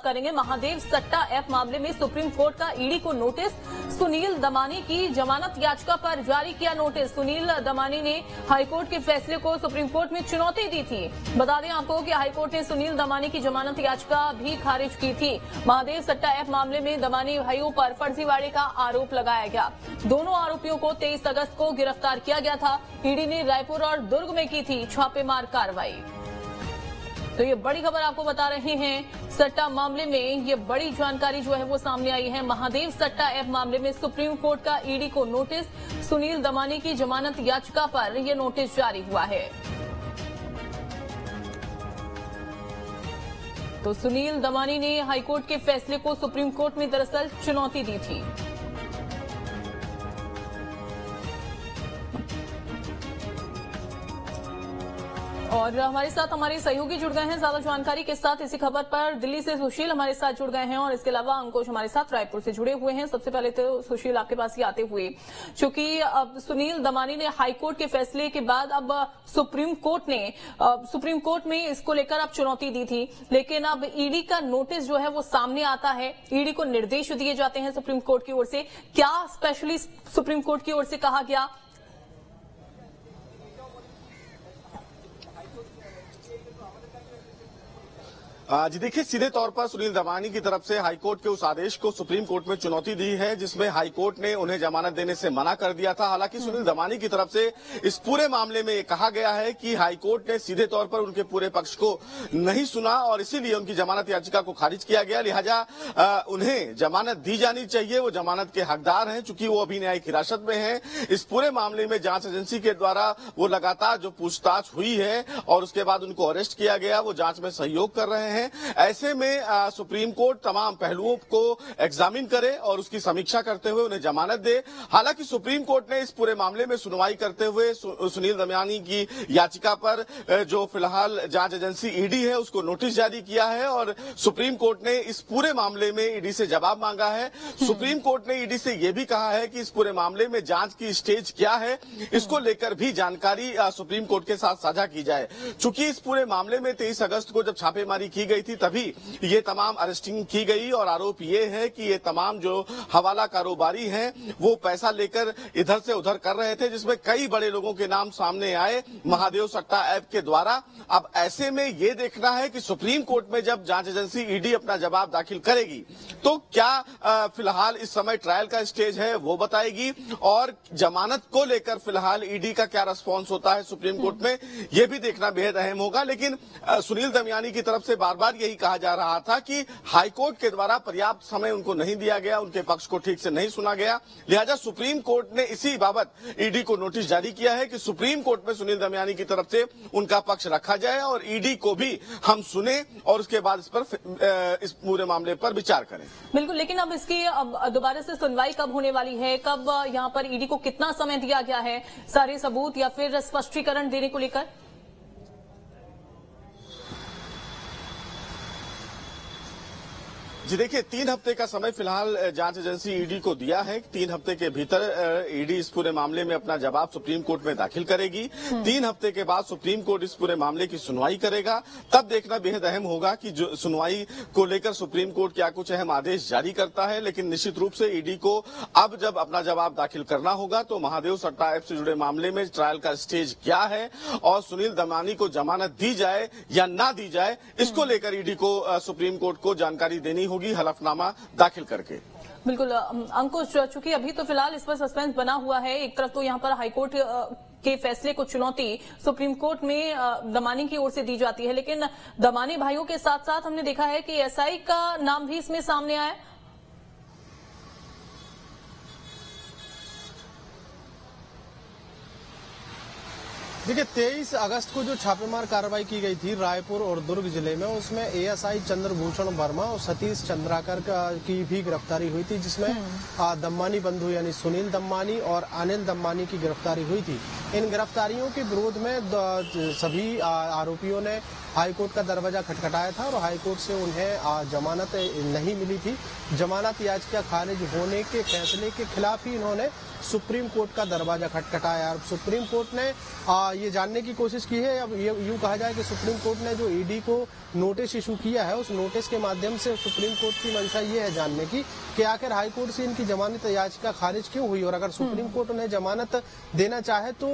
करेंगे। महादेव सट्टा ऐप मामले में सुप्रीम कोर्ट का ईडी को नोटिस। सुनील दमानी की जमानत याचिका पर जारी किया नोटिस। सुनील दमानी ने हाईकोर्ट के फैसले को सुप्रीम कोर्ट में चुनौती दी थी। बता दें आपको कि हाईकोर्ट ने सुनील दमानी की जमानत याचिका भी खारिज की थी। महादेव सट्टा ऐप मामले में दमानी भाइयों पर फर्जीवाड़े का आरोप लगाया गया। दोनों आरोपियों को 23 अगस्त को गिरफ्तार किया गया था। ईडी ने रायपुर और दुर्ग में की थी छापेमार कार्रवाई। तो ये बड़ी खबर आपको बता रहे हैं। सट्टा मामले में ये बड़ी जानकारी जो है वो सामने आई है। महादेव सट्टा ऐप मामले में सुप्रीम कोर्ट का ईडी को नोटिस। सुनील दमानी की जमानत याचिका पर यह नोटिस जारी हुआ है। तो सुनील दमानी ने हाईकोर्ट के फैसले को सुप्रीम कोर्ट में दरअसल चुनौती दी थी। और हमारे साथ हमारे सहयोगी जुड़ गए हैं ज्यादा जानकारी के साथ इसी खबर पर। दिल्ली से सुशील हमारे साथ जुड़ गए हैं और इसके अलावा अंकुश हमारे साथ रायपुर से जुड़े हुए हैं। सबसे पहले तो सुशील आपके पास ही आते हुए, चूंकि अब सुनील दमानी ने हाईकोर्ट के फैसले के बाद अब सुप्रीम कोर्ट में इसको लेकर अब चुनौती दी थी, लेकिन अब ईडी का नोटिस जो है वो सामने आता है। ईडी को निर्देश दिए जाते हैं सुप्रीम कोर्ट की ओर से। क्या स्पेशली सुप्रीम कोर्ट की ओर से कहा गया? जी देखिए, सीधे तौर पर सुनील दमानी की तरफ से हाईकोर्ट के उस आदेश को सुप्रीम कोर्ट में चुनौती दी है जिसमें हाईकोर्ट ने उन्हें जमानत देने से मना कर दिया था। हालांकि सुनील दमानी की तरफ से इस पूरे मामले में कहा गया है कि हाईकोर्ट ने सीधे तौर पर उनके पूरे पक्ष को नहीं सुना और इसीलिए उनकी जमानत याचिका को खारिज किया गया। लिहाजा उन्हें जमानत दी जानी चाहिए, वो जमानत के हकदार हैं। चूंकि वो अभी न्यायिक हिरासत में है, इस पूरे मामले में जांच एजेंसी के द्वारा वो लगातार जो पूछताछ हुई है और उसके बाद उनको अरेस्ट किया गया, वो जांच में सहयोग कर रहे हैं। ऐसे में सुप्रीम कोर्ट तमाम पहलुओं को एग्जामिन करे और उसकी समीक्षा करते हुए उन्हें जमानत दे। हालांकि सुप्रीम कोर्ट ने इस पूरे मामले में सुनवाई करते हुए सुनील दमानी की याचिका पर जो फिलहाल जांच एजेंसी ईडी है उसको नोटिस जारी किया है और सुप्रीम कोर्ट ने इस पूरे मामले में ईडी से जवाब मांगा है। सुप्रीम कोर्ट ने ईडी से यह भी कहा है कि इस पूरे मामले में जांच की स्टेज क्या है, इसको लेकर भी जानकारी सुप्रीम कोर्ट के साथ साझा की जाए। चूंकि इस पूरे मामले में 23 अगस्त को जब छापेमारी की गई थी तभी ये तमाम अरेस्टिंग की गई और आरोप ये है कि ये तमाम जो हवाला कारोबारी हैं वो पैसा लेकर इधर से उधर कर रहे थे, जिसमें कई बड़े लोगों के नाम सामने आए महादेव सट्टा ऐप के द्वारा। अब ऐसे में ये देखना है कि सुप्रीम कोर्ट में जब जांच एजेंसी ईडी अपना जवाब दाखिल करेगी तो क्या फिलहाल इस समय ट्रायल का स्टेज है वो बताएगी और जमानत को लेकर फिलहाल ईडी का क्या रिस्पॉन्स होता है सुप्रीम कोर्ट में, ये भी देखना बेहद अहम होगा। लेकिन सुनील दमानी की तरफ से बार बार यही कहा जा रहा था कि हाईकोर्ट के द्वारा पर्याप्त समय उनको नहीं दिया गया, उनके पक्ष को ठीक से नहीं सुना गया। लिहाजा सुप्रीम कोर्ट ने इसी बाबत ईडी को नोटिस जारी किया है कि सुप्रीम कोर्ट में सुनील दमानी की तरफ से उनका पक्ष रखा जाए और ईडी को भी हम सुने और उसके बाद इस पूरे मामले पर विचार करें। बिल्कुल, लेकिन अब इसकी दोबारा से सुनवाई कब होने वाली है? कब यहाँ पर ईडी को कितना समय दिया गया है सारे सबूत या फिर स्पष्टीकरण देने को लेकर? जी देखिए, 3 हफ्ते का समय फिलहाल जांच एजेंसी ईडी को दिया है। 3 हफ्ते के भीतर ईडी इस पूरे मामले में अपना जवाब सुप्रीम कोर्ट में दाखिल करेगी। 3 हफ्ते के बाद सुप्रीम कोर्ट इस पूरे मामले की सुनवाई करेगा। तब देखना बेहद अहम होगा कि जो सुनवाई को लेकर सुप्रीम कोर्ट क्या कुछ अहम आदेश जारी करता है। लेकिन निश्चित रूप से ईडी को अब जब अपना जवाब दाखिल करना होगा तो महादेव सट्टा ऐप से जुड़े मामले में ट्रायल का स्टेज क्या है और सुनील दमानी को जमानत दी जाए या ना दी जाए, इसको लेकर ईडी को सुप्रीम कोर्ट को जानकारी देनी होगी हलफनामा दाखिल करके। बिल्कुल अंकुश, चूंकि अभी तो फिलहाल इस पर सस्पेंस बना हुआ है। एक तरफ तो यहाँ पर हाईकोर्ट के फैसले को चुनौती सुप्रीम कोर्ट में दमानी की ओर से दी जाती है, लेकिन दमानी भाइयों के साथ साथ हमने देखा है कि एसआई का नाम भी इसमें सामने आया। देखिए, 23 अगस्त को जो छापेमार कार्रवाई की गई थी रायपुर और दुर्ग जिले में, उसमें एएसआई चंद्रभूषण वर्मा और सतीश चंद्राकर की भी गिरफ्तारी हुई थी, जिसमें दम्मानी बंधु यानी सुनील दम्मानी और अनिल दम्मानी की गिरफ्तारी हुई थी। इन गिरफ्तारियों के विरोध में सभी आरोपियों ने हाईकोर्ट का दरवाजा खटखटाया था और हाईकोर्ट से उन्हें जमानत नहीं मिली थी। जमानत याचिका खारिज होने के फैसले के खिलाफ ही इन्होंने सुप्रीम कोर्ट का दरवाजा खटखटाया और सुप्रीम कोर्ट ने ये जानने की कोशिश की है। अब ये यूं कहा जाए कि सुप्रीम कोर्ट ने जो ईडी को नोटिस इशू किया है, उस नोटिस के माध्यम से सुप्रीम कोर्ट की मंशा ये है जानने की कि आखिर हाई कोर्ट से इनकी जमानत याचिका खारिज क्यों हुई, और अगर सुप्रीम कोर्ट उन्हें जमानत देना चाहे तो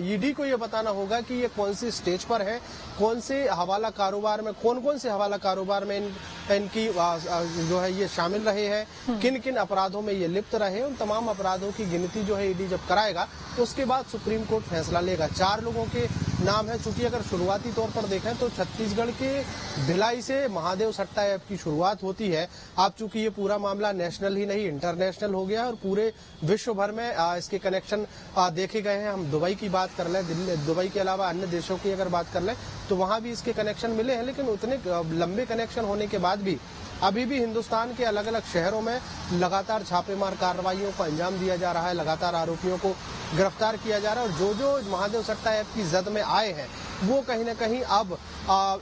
ईडी को ये बताना होगा कि ये कौन सी स्टेज पर है, कौन से हवाला कारोबार में, कौन कौन से हवाला कारोबार में इनकी जो है ये शामिल रहे हैं, किन किन अपराधों में ये लिप्त रहे। उन तमाम अपराधों की गिनती जो है ईडी जब कराएगा तो उसके बाद सुप्रीम कोर्ट फैसला लेगा। 4 लोगों के नाम है। चूंकि अगर शुरुआती तौर पर देखें तो छत्तीसगढ़ के भिलाई से महादेव सट्टा ऐप की शुरुआत होती है। अब चूंकि ये पूरा मामला नेशनल ही नहीं इंटरनेशनल हो गया और पूरे विश्व भर में इसके कनेक्शन देखे गए हैं। हम दुबई की बात कर लें, दिल्ली, दुबई के अलावा अन्य देशों की अगर बात कर लें तो वहां भी इसके कनेक्शन मिले हैं, लेकिन उतने लंबे कनेक्शन होने के बाद भी अभी भी हिंदुस्तान के अलग अलग शहरों में लगातार छापेमार कार्रवाइयों को अंजाम दिया जा रहा है, लगातार आरोपियों को गिरफ्तार किया जा रहा है। और जो जो महादेव सट्टा ऐप की जद में आए हैं वो कहीं न कहीं अब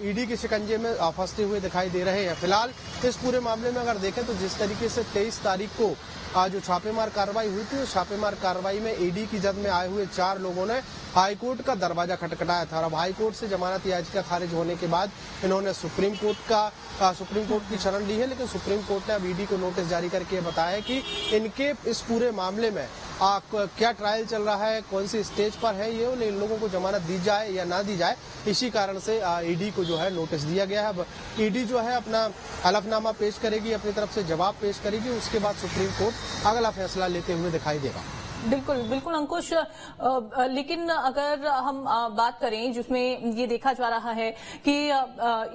ईडी के शिकंजे में फंसते हुए दिखाई दे रहे हैं। फिलहाल इस पूरे मामले में अगर देखें तो जिस तरीके से 23 तारीख को जो छापेमार कार्रवाई हुई थी, उस छापेमार कार्रवाई में ईडी की जद में आए हुए 4 लोगों ने हाईकोर्ट का दरवाजा खटखटाया था। और अब हाईकोर्ट से जमानत याचिका खारिज होने के बाद इन्होंने सुप्रीम कोर्ट की शरण ली है, लेकिन सुप्रीम कोर्ट ने अब ईडी को नोटिस जारी करके बताया है कि इनके इस पूरे मामले में क्या ट्रायल चल रहा है, कौन सी स्टेज पर है ये, इन लोगों को जमानत दी जाए या ना दी जाए। इसी कारण से ईडी को जो है नोटिस दिया गया है। अब ईडी जो है अपना हलफनामा पेश करेगी, अपनी तरफ से जवाब पेश करेगी, उसके बाद सुप्रीम कोर्ट अगला फैसला लेते हुए दिखाई देगा। बिल्कुल बिल्कुल अंकुश, लेकिन अगर हम बात करें जिसमें ये देखा जा रहा है कि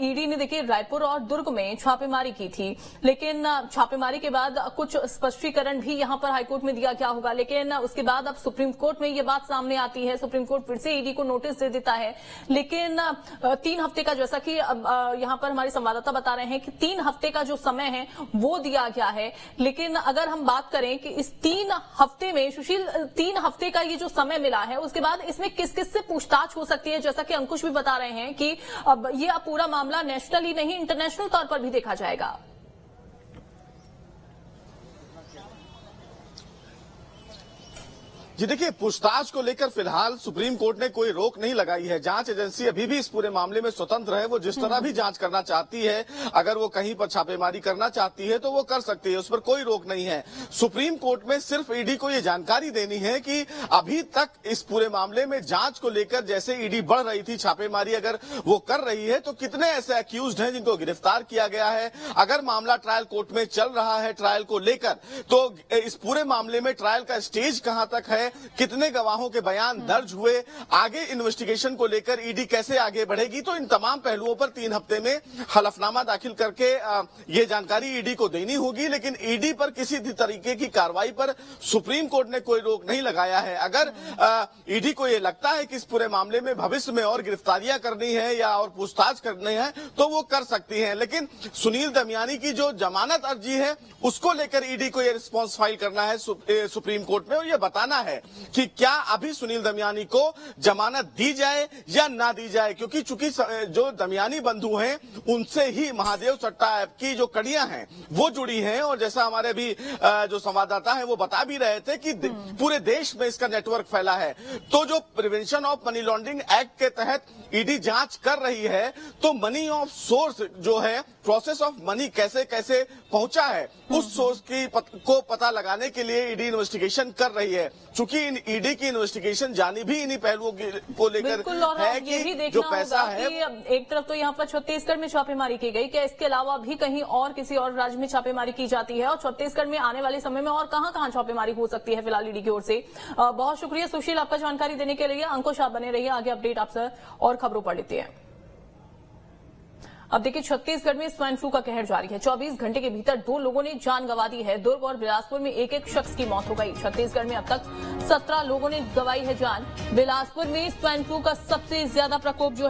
ईडी ने देखिए रायपुर और दुर्ग में छापेमारी की थी, लेकिन छापेमारी के बाद कुछ स्पष्टीकरण भी यहां पर हाईकोर्ट में दिया गया होगा, लेकिन उसके बाद अब सुप्रीम कोर्ट में ये बात सामने आती है, सुप्रीम कोर्ट फिर से ईडी को नोटिस दे देता है। लेकिन 3 हफ्ते का, जैसा कि यहां पर हमारे संवाददाता बता रहे हैं कि 3 हफ्ते का जो समय है वो दिया गया है। लेकिन अगर हम बात करें कि इस 3 हफ्ते में 3 हफ्ते का ये जो समय मिला है, उसके बाद इसमें किस किस से पूछताछ हो सकती है, जैसा कि अंकुश भी बता रहे हैं कि अब ये पूरा मामला नेशनल ही नहीं इंटरनेशनल तौर पर भी देखा जाएगा। जी देखिए, पूछताछ को लेकर फिलहाल सुप्रीम कोर्ट ने कोई रोक नहीं लगाई है। जांच एजेंसी अभी भी इस पूरे मामले में स्वतंत्र है। वो जिस तरह भी जांच करना चाहती है, अगर वो कहीं पर छापेमारी करना चाहती है तो वो कर सकती है, उस पर कोई रोक नहीं है। सुप्रीम कोर्ट में सिर्फ ईडी को ये जानकारी देनी है कि अभी तक इस पूरे मामले में जांच को लेकर जैसे ईडी बढ़ रही थी, छापेमारी अगर वो कर रही है तो कितने ऐसे अक्यूज्ड हैं जिनको गिरफ्तार किया गया है। अगर मामला ट्रायल कोर्ट में चल रहा है ट्रायल को लेकर, तो इस पूरे मामले में ट्रायल का स्टेज कहां तक है, कितने गवाहों के बयान दर्ज हुए, आगे इन्वेस्टिगेशन को लेकर ईडी कैसे आगे बढ़ेगी। तो इन तमाम पहलुओं पर 3 हफ्ते में हलफनामा दाखिल करके ये जानकारी ईडी को देनी होगी। लेकिन ईडी पर किसी भी तरीके की कार्रवाई पर सुप्रीम कोर्ट ने कोई रोक नहीं लगाया है। अगर ईडी को ये लगता है कि इस पूरे मामले में भविष्य में और गिरफ्तारियां करनी है या और पूछताछ करनी है तो वो कर सकती है। लेकिन सुनील दमयानी की जो जमानत अर्जी है उसको लेकर ईडी को ये रिस्पॉन्स फाइल करना है सुप्रीम कोर्ट में और ये बताना है कि क्या अभी सुनील दमयानी को जमानत दी जाए या ना दी जाए, क्योंकि चूंकि जो दमयानी बंधु हैं उनसे ही महादेव सट्टा ऐप की जो कड़ियां हैं वो जुड़ी हैं। और जैसा हमारे भी जो संवाददाता हैं वो बता भी रहे थे कि पूरे देश में इसका नेटवर्क फैला है। तो जो prevention of money laundering act के तहत ईडी जांच कर रही है, तो मनी ऑफ सोर्स जो है, प्रोसेस ऑफ मनी कैसे कैसे पहुंचा है, उस सोर्स को पता लगाने के लिए ईडी इन्वेस्टिगेशन कर रही है। चूंकि ईडी की इन्वेस्टिगेशन जानी भी इन्हीं पहलुओं को लेकर है कि जो पैसा है, एक तरफ तो यहाँ पर छत्तीसगढ़ में छापेमारी की गई, क्या इसके अलावा भी कहीं और किसी और राज्य में छापेमारी की जाती है, और छत्तीसगढ़ में आने वाले समय में और कहां छापेमारी हो सकती है फिलहाल ईडी की ओर से। बहुत शुक्रिया सुशील आपका जानकारी देने के लिए। अंकुश आप बने रहिए, आगे अपडेट आपसे और खबरों पर लेते हैं। अब देखिए, छत्तीसगढ़ में स्वाइन फ्लू का कहर जारी है। 24 घंटे के भीतर 2 लोगों ने जान गंवा दी है। दुर्ग और बिलासपुर में एक शख्स की मौत हो गई। छत्तीसगढ़ में अब तक 17 लोगों ने गंवाई है जान। बिलासपुर में स्वाइन फ्लू का सबसे ज्यादा प्रकोप जो है